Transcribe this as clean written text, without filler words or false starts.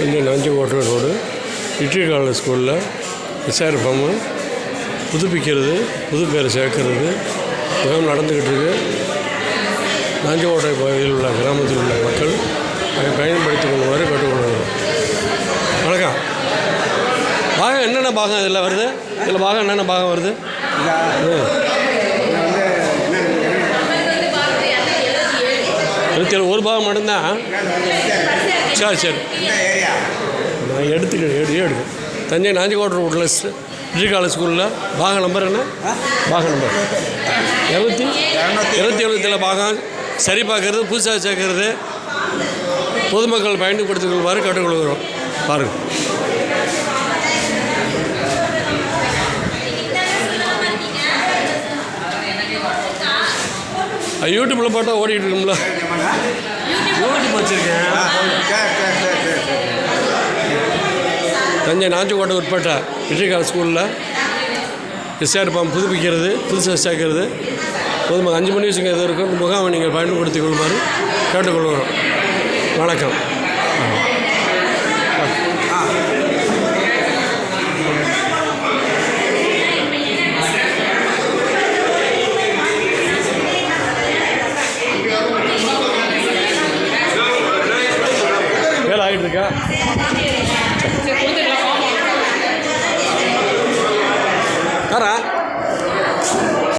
இந்த Nanjikottai road idli college ஸ்கூலில் எஸ்ஆர்எஃப்எம் புதுப்பிக்கிறது, புது பேரை சேர்க்கறது முகாம் நடந்துக்கிட்டு இருக்குது. நாஞ்சிக்கோட்டை பகுதியில் உள்ள கிராமத்தில் உள்ள மக்கள் அதை பயன்படுத்திக் கொள்ளுமாறு கேட்டுக்கொள்கிறோம். வணக்கம். பாகம் என்னென்ன பாகம் இதில் வருது? இதில் பாகம் என்னென்ன பாகம் வருது? ஒரு பாகம் மட்டும்தான். சரி நான் எடுத்துக்கிறேன். தஞ்சை நாஞ்சிக்கோட்டை ரோட்டில் இட்லி காலேஜ் ஸ்கூலில் பாகம் நம்பர் என்ன? பாகம் நம்பர் 270 பாகம் சரி பார்க்கறது, புதுசாக சேர்க்கறது, பொதுமக்கள் பயன்படுத்திக் கொள்வாரு கேட்டுக்கொள்கிறோம். பாருங்கள். யூடியூப்பில் போட்டால் ஓடிக்கிட்டு இருக்கும்ல. யூடியூப் வச்சுருக்கேன். தஞ்சை நாஞ்சிக்கோட்டை உட்பட்ட இட்லி காலேஜ் ஸ்கூலில் எஸ்ஆர்எஃப்எம் புதுப்பிக்கிறது, புதுசாக சேர்க்கறது, பொதுமக்கள் 5 மணி வச்சுங்க எது இருக்கும் முகாமை நீங்கள் பயன்படுத்திக் கொள்ளுமாறு கேட்டுக்கொள்கிறோம். வணக்கம். வேலை ஆகிட்டு இருக்கா?